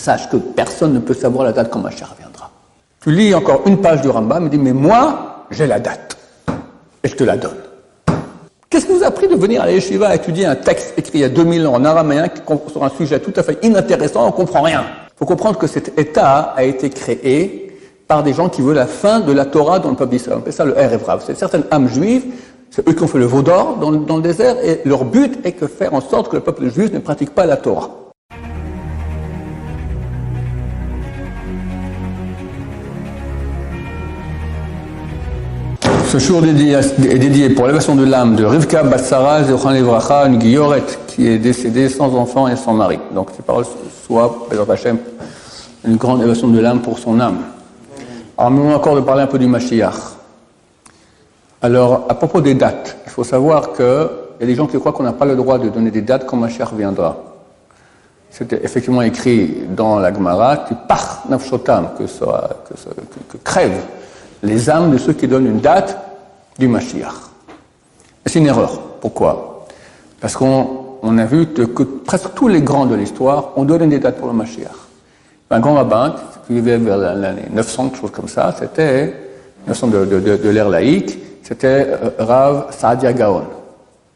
sache que personne ne peut savoir la date quand Mashiach viendra. Tu lis encore une page du Rambam et dis, mais moi, j'ai la date. Et je te la donne. Qu'est-ce qui nous a pris de venir à la yeshiva étudier un texte écrit il y a 2000 ans en araméen sur un sujet tout à fait inintéressant, on ne comprend rien. Il faut comprendre que cet État a été créé par des gens qui veulent la fin de la Torah dans le peuple d'Israël. On appelle ça le Erev Rav. C'est certaines âmes juives, c'est eux qui ont fait le veau d'or dans le désert, et leur but est de faire en sorte que le peuple juif ne pratique pas la Torah. Ce jour est dédié pour l'élévation de l'âme de Rivka Batsara Zechan Livracha, une guilloret qui est décédée sans enfant et sans mari. Donc ces paroles soient, Bézat Hashem, une grande élévation de l'âme pour son âme. Alors nous allons encore de parler un peu du Mashiach. Alors à propos des dates, il faut savoir qu'il y a des gens qui croient qu'on n'a pas le droit de donner des dates quand Mashiach viendra. C'était effectivement écrit dans la Gemara, tu pars nafshotam, que crèvent les âmes de ceux qui donnent une date du Mashiach. Et c'est une erreur. Pourquoi? Parce qu'on a vu que presque tous les grands de l'histoire ont donné des dates pour le Mashiach. Un grand rabbin qui vivait vers l'année 900, quelque chose comme ça, c'était 900 de l'ère laïque, c'était Rav Saadia Gaon.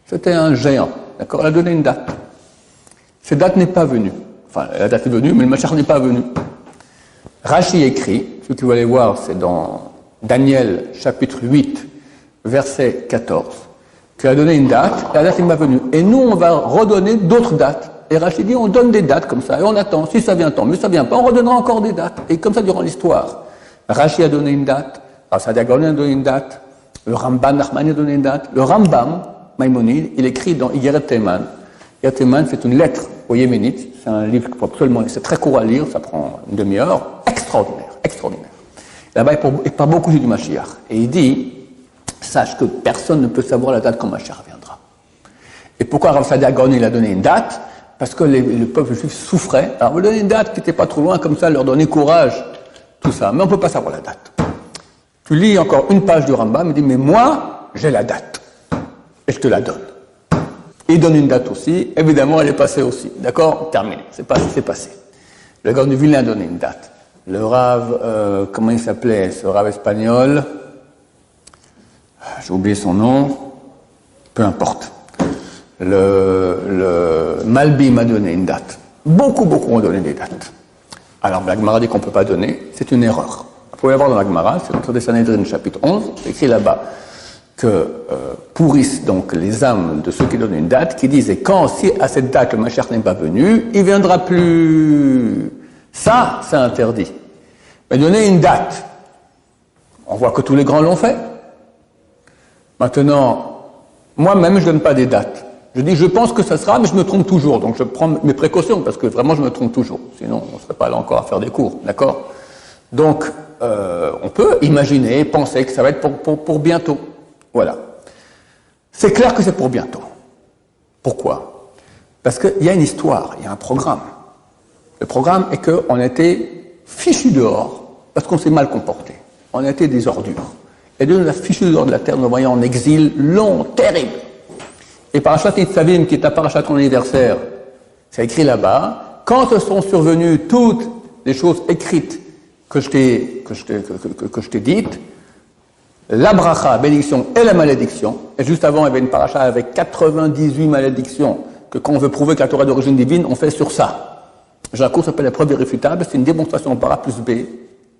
C'était un géant. D'accord? Il a donné une date. Cette date n'est pas venue. Enfin, la date est venue, mais le Mashiach n'est pas venu. Rashi écrit, ceux qui veulent aller voir, c'est dans Daniel, chapitre 8, verset 14, qui a donné une date, et la date n'est pas venue. Et nous, on va redonner d'autres dates. Et Rachid dit, on donne des dates comme ça, et on attend. Si ça vient, tant mieux, ça vient pas, on redonnera encore des dates. Et comme ça, durant l'histoire. Rachid a donné une date, Saadia Gaon a donné une date, le Ramban Nachmani a donné une date, le Rambam, Maïmonide, il écrit dans Igeret Teiman. Igeret Teiman, c'est une lettre aux Yéménites, c'est un livre qu'il faut absolument, c'est très court à lire, ça prend une demi-heure, extraordinaire. Là-bas, il parle beaucoup du Mashiach. Et il dit, sache que personne ne peut savoir la date quand Mashiach viendra. Et pourquoi Rav Saadia Gaon, il a donné une date? Parce que le peuple juif souffrait. Alors, vous donnez une date qui n'était pas trop loin, comme ça, leur donner courage, tout ça. Mais on ne peut pas savoir la date. Tu lis encore une page du Rambam, il dit, mais moi, j'ai la date. Et je te la donne. Il donne une date aussi. Évidemment, elle est passée aussi. D'accord? Terminé. C'est passé. Le Gaon du Vilna a donné une date. Le Rav, comment il s'appelait, ce Rav espagnol, j'ai oublié son nom, peu importe. Le Malbi m'a donné une date. Beaucoup ont donné des dates. Alors, la Gemara dit qu'on ne peut pas donner, c'est une erreur. Vous pouvez la voir dans la Gemara, c'est dans le Sanhedrin, chapitre 11, c'est écrit là-bas que pourrissent donc les âmes de ceux qui donnent une date, qui disent, et quand, si à cette date le Mashiach n'est pas venu, il ne viendra plus. Ça, c'est interdit. Mais donner une date, on voit que tous les grands l'ont fait. Maintenant, moi-même, je ne donne pas des dates. Je dis, je pense que ça sera, mais je me trompe toujours. Donc, je prends mes précautions, parce que vraiment, je me trompe toujours. Sinon, on ne serait pas là encore à faire des cours, d'accord? Donc, on peut imaginer, penser que ça va être pour bientôt. Voilà. C'est clair que c'est pour bientôt. Pourquoi? Parce qu'il y a une histoire, il y a un programme. Le programme est qu'on a été fichus dehors parce qu'on s'est mal comporté. On a été des ordures. Et Dieu nous a fichus dehors de la terre, nous voyons en exil long, terrible. Et Parashat Nitzavim, qui est un parashat ton anniversaire, c'est écrit là-bas, quand se sont survenues toutes les choses écrites que je t'ai dites, la bracha, bénédiction et la malédiction, et juste avant il y avait une paracha avec 98 malédictions, que quand on veut prouver que la Torah est d'origine divine, on fait sur ça. J'ai un cours qui s'appelle la preuve irréfutable, c'est une démonstration par A plus B,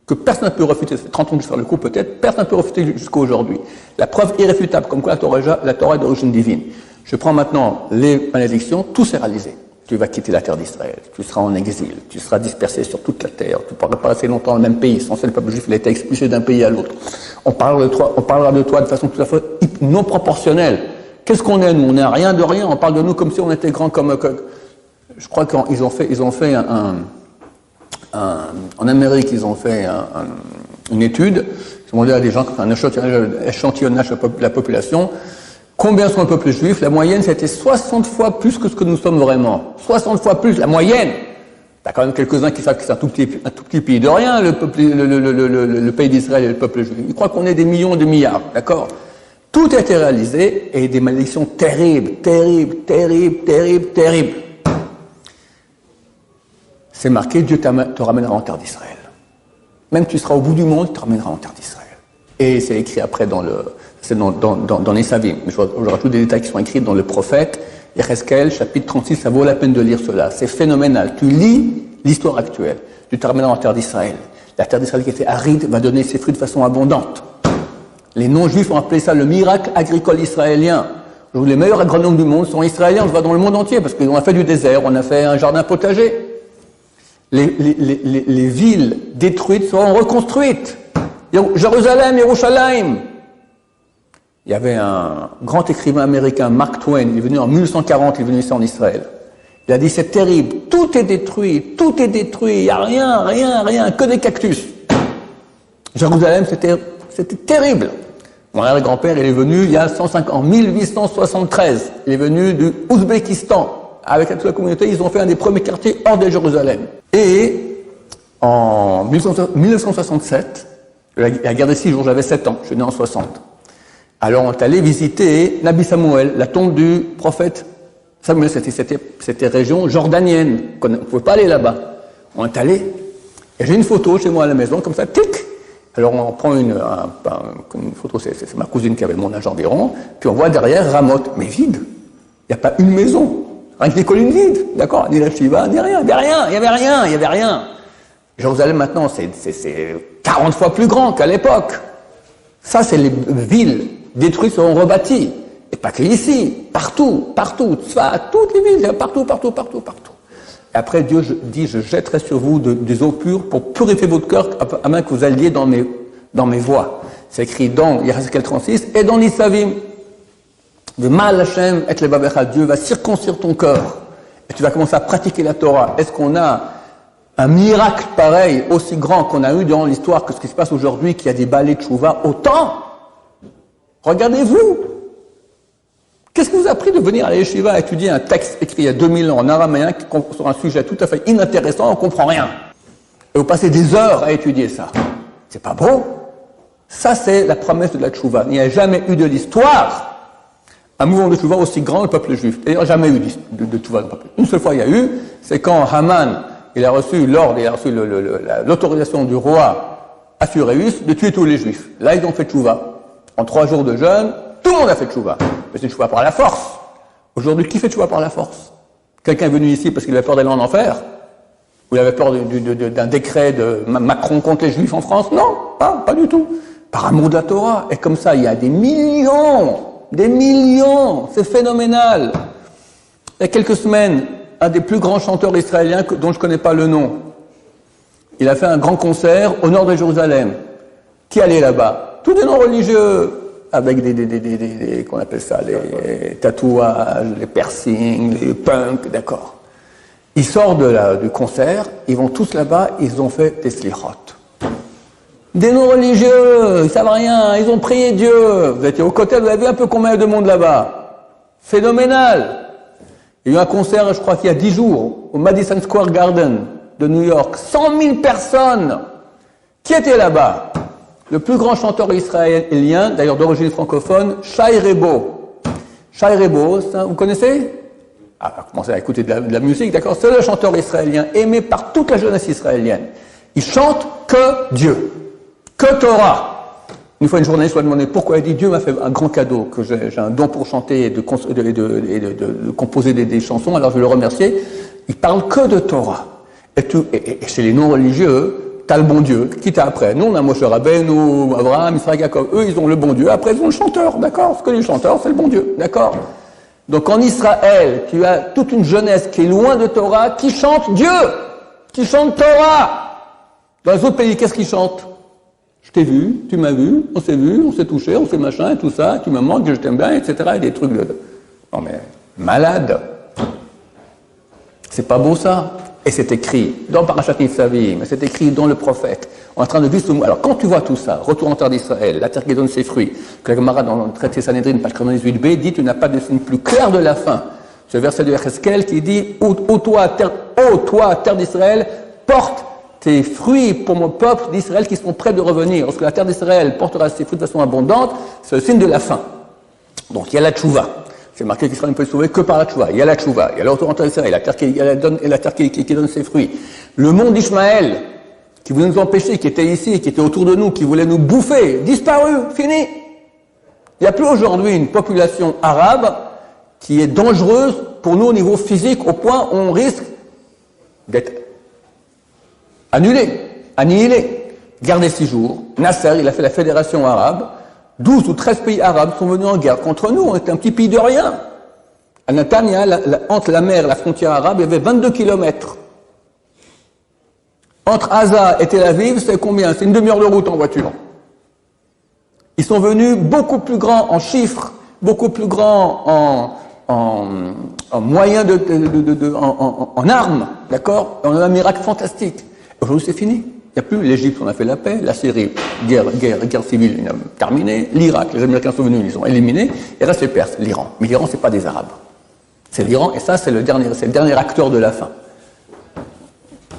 que personne ne peut refuter, ça fait 30 ans que je fais le coup peut-être, personne ne peut refuter jusqu'à aujourd'hui. La preuve irréfutable, comme quoi la Torah est d'origine divine. Je prends maintenant les malédictions, tout s'est réalisé. Tu vas quitter la terre d'Israël, tu seras en exil, tu seras dispersé sur toute la terre, tu ne pourras pas rester longtemps dans le même pays, sans le peuple juif, il a été expulsé d'un pays à l'autre. On parlera de toi de façon tout à fait non proportionnelle. Qu'est-ce qu'on est, nous? On n'est rien de rien, on parle de nous comme si on était grands comme... Je crois qu'ils ont fait en Amérique, ils ont fait une étude, ils ont demandé à des gens, un échantillonnage de la population, combien sont le peuple juif? La moyenne, c'était 60 fois plus que ce que nous sommes vraiment. 60 fois plus, la moyenne. Il y a quand même quelques-uns qui savent que c'est un tout petit pays de rien, le pays d'Israël et le peuple juif. Ils croient qu'on est des millions et des milliards, d'accord? Tout a été réalisé, et des malédictions terribles. c'est marqué, Dieu te ramènera en terre d'Israël. Même tu seras au bout du monde, il te ramènera en terre d'Israël. Et c'est écrit après dans les Savim. Je rajoute des détails qui sont écrits dans le prophète, Yecheskel, chapitre 36, ça vaut la peine de lire cela. C'est phénoménal. Tu lis l'histoire actuelle. Dieu te ramènera en terre d'Israël. La terre d'Israël qui était aride va donner ses fruits de façon abondante. Les non-juifs ont appelé ça le miracle agricole israélien. Les meilleurs agronomes du monde sont israéliens, on se voit dans le monde entier, parce qu'on a fait du désert, on a fait un jardin potager. Les villes détruites seront reconstruites. Jérusalem, Yerushalayim. Il y avait un grand écrivain américain, Mark Twain, il est venu en 1940, il est venu ici en Israël. Il a dit, c'est terrible, tout est détruit, il n'y a rien, que des cactus. Jérusalem, c'était terrible. Mon arrière-grand-père, il est venu il y a 105 ans, en 1873. Il est venu du Ouzbékistan. Avec toute la communauté, ils ont fait un des premiers quartiers hors de Jérusalem. Et en 1967, la guerre des 6 jours, j'avais 7 ans, je suis né en 60. Alors on est allé visiter Nabi Samuel, la tombe du prophète Samuel, c'était région jordanienne, on ne pouvait pas aller là-bas. On est allé, et j'ai une photo chez moi à la maison, comme ça, tic. Alors on prend une photo, c'est ma cousine qui avait mon âge environ, puis on voit derrière Ramoth, mais vide. Il n'y a pas une maison, rien que des collines vides, d'accord, ni la Shiva, ni rien, il n'y avait rien. Jérusalem maintenant, c'est 40 fois plus grand qu'à l'époque. Ça, c'est les villes détruites seront rebâties. Et pas que ici, partout, Tzfat, toutes les villes, partout. Et après, Dieu dit, je jetterai sur vous des eaux pures pour purifier votre cœur, afin que vous alliez dans mes voies. C'est écrit dans Yecheskel 36 et dans l'Isavim. De Mal Hashem et Levavecha, Dieu va circoncire ton cœur. Et tu vas commencer à pratiquer la Torah. Est-ce qu'on a un miracle pareil, aussi grand qu'on a eu dans l'histoire que ce qui se passe aujourd'hui, qu'il y a des balais de Tchouva autant? Regardez-vous! Qu'est-ce qui vous a pris de venir à la yeshiva étudier un texte écrit il y a 2000 ans en araméen sur un sujet tout à fait inintéressant, on ne comprend rien. Et vous passez des heures à étudier ça. C'est pas beau? Ça, c'est la promesse de la tchouva. Il n'y a jamais eu de l'histoire un mouvement de tchouva aussi grand que le peuple juif. Il n'y a jamais eu de tchouva dans le peuple. Une seule fois il y a eu, c'est quand Haman, il a reçu l'ordre, il a reçu l'autorisation du roi Assuérus de tuer tous les juifs. Là, ils ont fait tchouva. En 3 jours de jeûne, tout le monde a fait tchouva. Mais c'est tchouva par la force. Aujourd'hui, qui fait tchouva par la force? Quelqu'un est venu ici parce qu'il avait peur d'aller en enfer? Ou il avait peur d'un décret de Macron contre les juifs en France? Non, pas du tout. Par amour de la Torah. Et comme ça, il y a des millions, c'est phénoménal. Il y a quelques semaines, un des plus grands chanteurs israéliens dont je ne connais pas le nom, il a fait un grand concert au nord de Jérusalem. Qui allait là-bas? Tous des non-religieux, avec qu'on appelle ça, les tatouages, les piercings, les punks, d'accord. Ils sortent du concert, ils vont tous là-bas, ils ont fait des slichot. Des non-religieux, ils savent rien, ils ont prié Dieu. Vous étiez au côté, vous avez vu un peu combien de monde là-bas? Phénoménal. Il y a eu un concert, je crois qu'il y a 10 jours, au Madison Square Garden de New York. 100 000 personnes. Qui était là-bas? Le plus grand chanteur israélien, d'ailleurs d'origine francophone, Shai Rebo. Shai Rebo, vous connaissez? Ah, vous commencez à écouter de la musique, d'accord? C'est le chanteur israélien aimé par toute la jeunesse israélienne. Il chante que Dieu, que Torah. Une fois, une journaliste m'a demandé pourquoi. Il dit Dieu m'a fait un grand cadeau, que j'ai un don pour chanter et de composer des chansons, alors je le remercier. Il parle que de Torah. Et chez les non-religieux, t'as le bon Dieu. Qui t'a après? Nous, on a Moshe Rabbeinu, Abraham, Israël, Jacob. Eux, ils ont le bon Dieu. Après, ils ont le chanteur, d'accord? Ce que les chanteurs, c'est le bon Dieu, d'accord? Donc, en Israël, tu as toute une jeunesse qui est loin de Torah, qui chante Dieu, qui chante Torah. Dans les autres pays, qu'est-ce qu'ils chantent? Je t'ai vu, tu m'as vu, on s'est touché, on s'est machin, et tout ça, tu me manques, je t'aime bien, etc. Et des trucs de... Non mais, malade. C'est pas beau ça. Et c'est écrit dans Parashat Nitzavim, mais c'est écrit dans le prophète. On est en train de vivre ce... Alors quand tu vois tout ça, retour en terre d'Israël, la terre qui donne ses fruits, que la Gemara dans le traité Sanhedrin, page 98b, dit tu n'as pas de signe plus clair de la fin. Ce verset de Yecheskel qui dit ô toi, terre d'Israël, porte tes fruits pour mon peuple d'Israël qui sont prêts de revenir. Lorsque la terre d'Israël portera ses fruits de façon abondante, c'est le signe de la fin. Donc il y a la tchouva. C'est marqué qu'Israël ne peut être sauvé que par la tchouva. Il y a la tchouva, il y a l'autorité d'Israël, il y a la terre qui donne ses fruits. Le monde d'Ishmaël, qui voulait nous empêcher, qui était ici, qui était autour de nous, qui voulait nous bouffer, disparu, fini. Il n'y a plus aujourd'hui une population arabe qui est dangereuse pour nous au niveau physique, au point où on risque d'être annulé, annihilé. Guerre des 6 jours, Nasser, il a fait la fédération arabe, 12 ou 13 pays arabes sont venus en guerre contre nous, on était un petit pays de rien. À Netanya, entre la mer et la frontière arabe, il y avait 22 kilomètres. Entre Gaza et Tel Aviv, c'est combien? C'est une demi-heure de route en voiture. Ils sont venus beaucoup plus grands en chiffres, beaucoup plus grands en moyens en armes, d'accord? On a un miracle fantastique. Aujourd'hui, c'est fini. Il n'y a plus l'Égypte, on a fait la paix, la Syrie, guerre civile, il a terminé, l'Irak, les Américains sont venus, ils ont éliminé, et reste les Perses, l'Iran. Mais l'Iran, c'est pas des Arabes. C'est l'Iran, et ça, c'est le dernier acteur de la fin.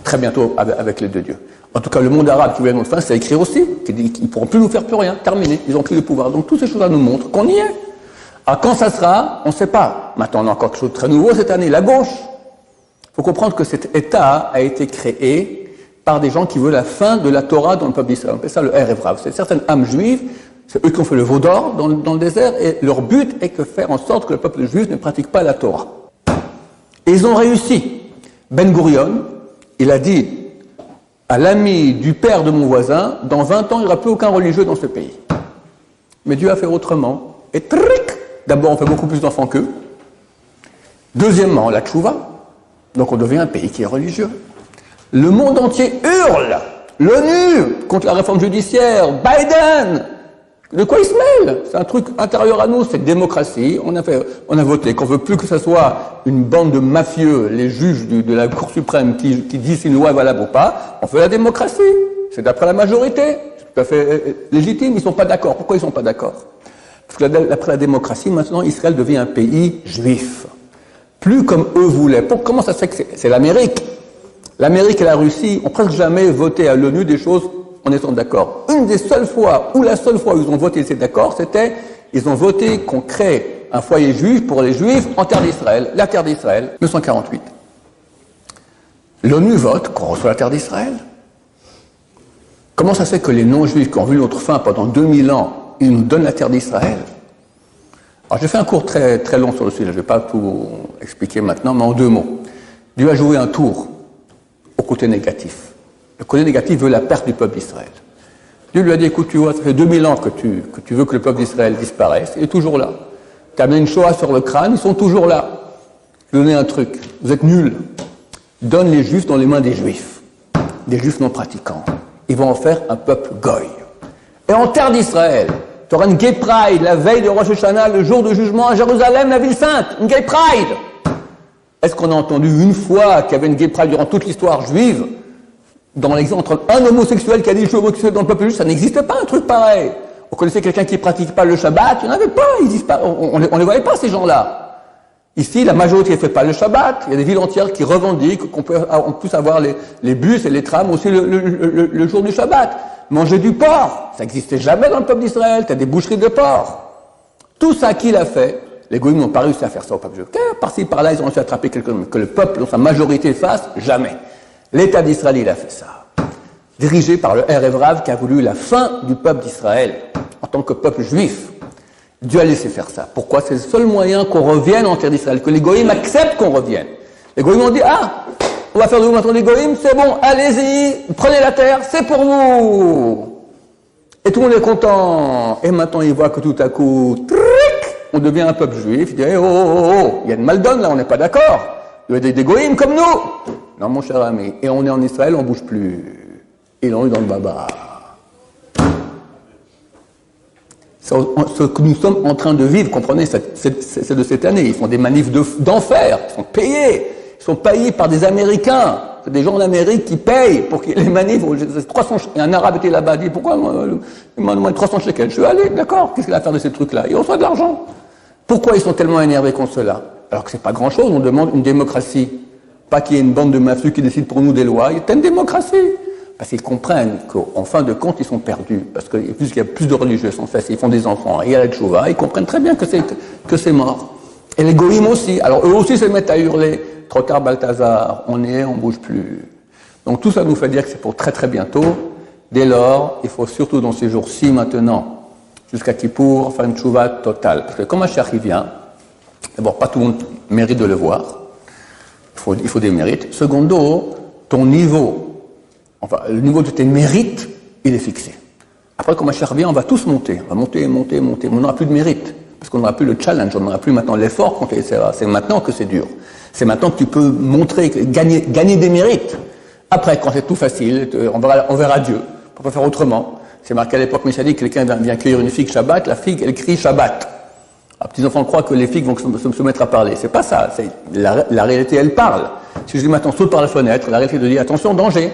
Très bientôt, avec les deux dieux. En tout cas, le monde arabe qui voulait notre fin, c'est écrit aussi, qui dit qu'ils ne pourront plus nous faire plus rien, terminé, ils ont pris le pouvoir. Donc, toutes ces choses-là nous montrent qu'on y est. Alors, quand ça sera, on ne sait pas. Maintenant, on a encore quelque chose de très nouveau cette année, la gauche. Il faut comprendre que cet État a été créé par des gens qui veulent la fin de la Torah dans le peuple d'Israël. On appelle ça le Erevrav. C'est certaines âmes juives, c'est eux qui ont fait le veau d'or dans le désert, et leur but est de faire en sorte que le peuple juif ne pratique pas la Torah. Et ils ont réussi. Ben Gurion, il a dit à l'ami du père de mon voisin, dans 20 ans, il n'y aura plus aucun religieux dans ce pays. Mais Dieu a fait autrement. Et tric, d'abord, on fait beaucoup plus d'enfants qu'eux. Deuxièmement, la tchouva. Donc on devient un pays qui est religieux. Le monde entier hurle. L'ONU contre la réforme judiciaire. Biden. De quoi il se mêle? C'est un truc intérieur à nous, c'est démocratie. On a voté qu'on veut plus que ce soit une bande de mafieux, les juges de la Cour suprême qui disent si une loi est valable ou pas. On fait la démocratie. C'est d'après la majorité. C'est tout à fait légitime. Ils sont pas d'accord. Pourquoi ils sont pas d'accord? Parce que d'après la démocratie, maintenant, Israël devient un pays juif. Plus comme eux voulaient. Comment ça se fait que c'est l'Amérique? L'Amérique et la Russie ont presque jamais voté à l'ONU des choses en étant d'accord. Une des seules fois, ou la seule fois où ils ont voté ces accords, c'était, ils ont voté qu'on crée un foyer juif pour les juifs en terre d'Israël, la terre d'Israël, 1948. L'ONU vote qu'on reçoit la terre d'Israël. Comment ça se fait que les non-juifs qui ont vu notre fin pendant 2000 ans, ils nous donnent la terre d'Israël? Alors j'ai fait un cours très, très long sur le sujet, je ne vais pas tout expliquer maintenant, mais en 2 mots. Dieu a joué un tour au côté négatif. Le côté négatif veut la perte du peuple d'Israël. Dieu lui a dit, écoute, tu vois, ça fait 2000 ans que tu veux que le peuple d'Israël disparaisse, il est toujours là. Tu as amené une Shoah sur le crâne, ils sont toujours là. Je vais donner un truc, vous êtes nuls. Donne les Juifs dans les mains des Juifs non pratiquants. Ils vont en faire un peuple goy. Et en terre d'Israël, tu auras une Gay Pride la veille de Rosh Hashanah, le jour de jugement à Jérusalem, la ville sainte, une Gay Pride. Est-ce qu'on a entendu une fois qu'il y avait une Gay Pride durant toute l'histoire juive? Dans l'exemple entre un homosexuel qui a dit je suis homosexuel dans le peuple juif, ça n'existait pas un truc pareil. On connaissait quelqu'un qui ne pratique pas le Shabbat, il n'y en avait pas, on les voyait pas ces gens-là. Ici, la majorité ne fait pas le Shabbat, il y a des villes entières qui revendiquent qu'on puisse avoir les bus et les trams aussi le jour du Shabbat. Manger du porc, ça n'existait jamais dans le peuple d'Israël, tu as des boucheries de porc. Tout ça qui l'a fait, les goïms n'ont pas réussi à faire ça au peuple juif. Par-ci, par-là, ils ont réussi à attraper quelqu'un que le peuple, dans sa majorité, fasse, jamais. L'État d'Israël, il a fait ça. Dirigé par le Erevrav qui a voulu la fin du peuple d'Israël en tant que peuple juif. Dieu a laissé faire ça. Pourquoi? C'est le seul moyen qu'on revienne en terre d'Israël, que les goïms acceptent qu'on revienne. Les goïms ont dit, on va faire de vous maintenant les goïms, c'est bon, allez-y, prenez la terre, c'est pour vous. Et tout le monde est content. Et maintenant, ils voient que tout à coup, on devient un peuple juif. Ils disent, il y a une maldonne là, on n'est pas d'accord. Il y a des goïms comme nous. Non, mon cher ami. Et on est en Israël, on ne bouge plus. Ils l'ont eu dans le baba. Ce que nous sommes en train de vivre, comprenez, c'est de cette année. Ils font des manifs d'enfer. Ils sont payés. Ils sont payés par des Américains. C'est des gens d'Amérique qui payent pour que les manifs. 300, et un arabe était là-bas, dit, pourquoi il m'a demandé 300 shekels. Je suis allé, d'accord, qu'est-ce qu'il a à faire de ces trucs-là? Ils reçoivent de l'argent. Pourquoi ils sont tellement énervés contre cela? Alors que c'est pas grand-chose, on demande une démocratie. Pas qu'il y ait une bande de mafieux qui décide pour nous des lois, il y a une démocratie. Parce qu'ils comprennent qu'en fin de compte, ils sont perdus. Parce que puisqu'il y a plus de religieux, en fait, ils font des enfants, et il y a la tchouva, ils comprennent très bien que c'est mort. Et les goïms aussi. Alors eux aussi se mettent à hurler. Trop tard, Balthazar, on ne bouge plus. Donc tout ça nous fait dire que c'est pour très très bientôt. Dès lors, il faut surtout dans ces jours-ci maintenant, jusqu'à Kippour, faire une tchouva totale. Parce que comme Mashiach il vient, d'abord pas tout le monde mérite de le voir. Il faut des mérites. Secondo, ton niveau, enfin le niveau de tes mérites, il est fixé. Après, comme Mashiach vient, on va tous monter. On va monter. Mais on n'aura plus de mérite. Parce qu'on n'aura plus le challenge, on n'aura plus maintenant l'effort qu'on essaiera. C'est maintenant que c'est dur. C'est maintenant que tu peux montrer, gagner des mérites. Après, quand c'est tout facile, on verra Dieu. On peut pas faire autrement. C'est marqué à l'époque messianique, quelqu'un vient cueillir une figue Shabbat, la figue, elle crie Shabbat. Les petits enfants croient que les figues vont se mettre à parler. C'est pas ça. La réalité, elle parle. Si je dis maintenant saute par la fenêtre, la réalité te dit attention, danger.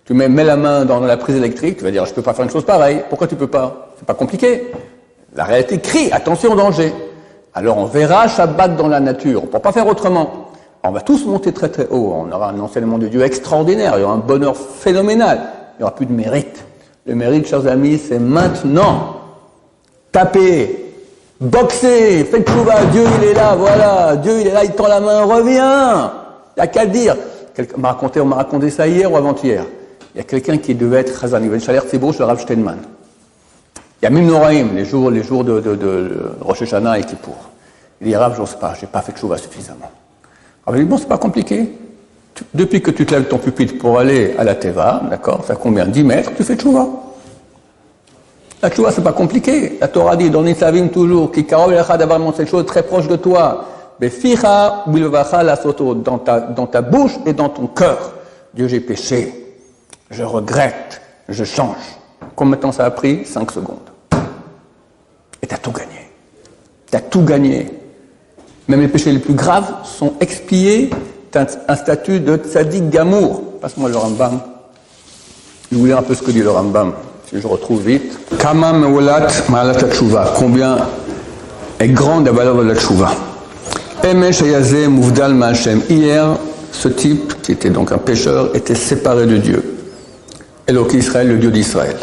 Tu mets la main dans la prise électrique, tu vas dire je peux pas faire une chose pareille. Pourquoi tu peux pas? C'est pas compliqué. La réalité crie attention, danger. Alors on verra Shabbat dans la nature. On ne peut pas faire autrement. On va tous monter très très haut. On aura un enseignement de Dieu extraordinaire. Il y aura un bonheur phénoménal. Il n'y aura plus de mérite. Le mérite, chers amis, c'est maintenant. Tapez, boxez, faites tchouva. Dieu, il est là, voilà. Dieu, il est là, il tend la main, reviens. Il n'y a qu'à le dire. On m'a raconté ça hier ou avant-hier. Il y a quelqu'un qui devait être Chazan. Il y avait une chaleur Tzibur, le Rav Steinman. Il y a même Noraïm, les jours de Rosh Hashanah et Kippour. Il dit, Rav, je ne sais pas, je n'ai pas fait tchouva suffisamment. Alors, il dit, bon, c'est pas compliqué. Depuis que tu te lèves ton pupitre pour aller à la Teva, d'accord, ça combien 10 mètres, tu fais tchouva. La tchouva, c'est pas compliqué. La Torah dit, dans Nitzavim toujours, qui karov lecha d'avoir cette chose très proche de toi. Beficha bilvacha la soto, dans ta bouche et dans ton cœur. Dieu, j'ai péché. Je regrette. Je change. Combien de temps ça a pris? 5 secondes. Et tu as tout gagné. Tu as tout gagné. Même les péchés les plus graves sont expiés. Tu as un statut de tzaddik gamour. Passe-moi le Rambam. Je vous lire un peu ce que dit le Rambam, si je retrouve vite. Kama meulat ma'alat tshuva. Combien est grande la valeur de la tshuva. Emesh hayazeh muvdal ma'Hashem. Hier, ce type, qui était donc un pécheur, était séparé de Dieu. Eloki Israël, le Dieu d'Israël.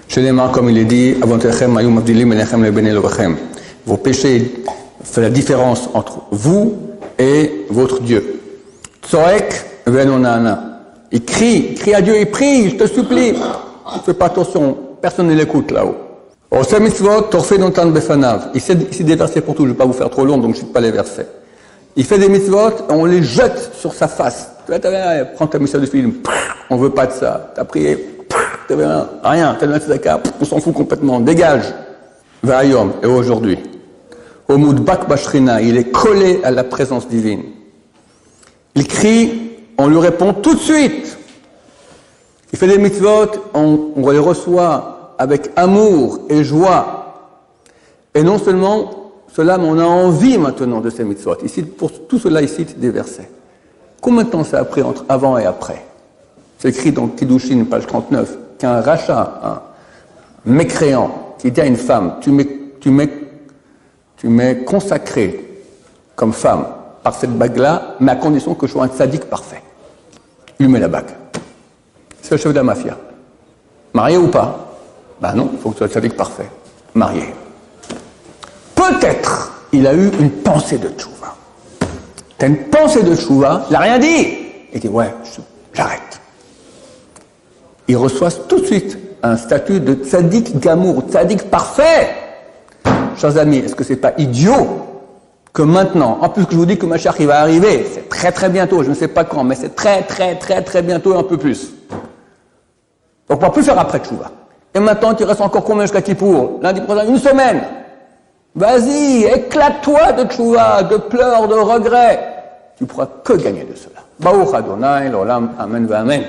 Chez les mains, comme il est dit, vos péchés font la différence entre vous et votre Dieu. Tsorek venonana. Il crie à Dieu, il prie, je te supplie. Ne fais pas attention, personne ne l'écoute là-haut. Ici des versets pour tout, je ne vais pas vous faire trop long, donc je ne cite pas les versets. Il fait des mitzvot, on les jette sur sa face. Prends ta mission de film, on ne veut pas de ça. Tu as prié. Rien, on s'en fout complètement, dégage. Va'ayom, et aujourd'hui, au Moudbak Bashrina, il est collé à la présence divine. Il crie, on lui répond tout de suite. Il fait des mitzvot, on les reçoit avec amour et joie. Et non seulement cela, mais on a envie maintenant de ces mitzvot. Ici, pour tout cela, il cite des versets. Combien de temps ça a pris entre avant et après? C'est écrit dans Kiddushin, page 39. Qu'un rachat, un mécréant, qui dit à une femme, tu m'es consacré comme femme par cette bague-là, mais à condition que je sois un tzaddik parfait. Il lui met la bague. C'est le chef de la mafia. Marié ou pas? Ben non, il faut que tu sois un tzaddik parfait. Marié. Peut-être il a eu une pensée de tchouva. T'as une pensée de tchouva, il n'a rien dit. Il dit, ouais, j'arrête. Il reçoit tout de suite un statut de tzaddik gamour, tzaddik parfait. Chers amis, est-ce que c'est pas idiot que maintenant, en plus que je vous dis que Mashiach il va arriver, c'est très très bientôt, je ne sais pas quand, mais c'est très très très très bientôt et un peu plus. Donc on ne pourra plus faire après tchouva. Et maintenant, il reste encore combien jusqu'à Kippour? Lundi prochain, 1 semaine. Vas-y, éclate-toi de tchouva, de pleurs, de regrets. Tu ne pourras que gagner de cela. Baruch Adonai, l'olam, amen, amen.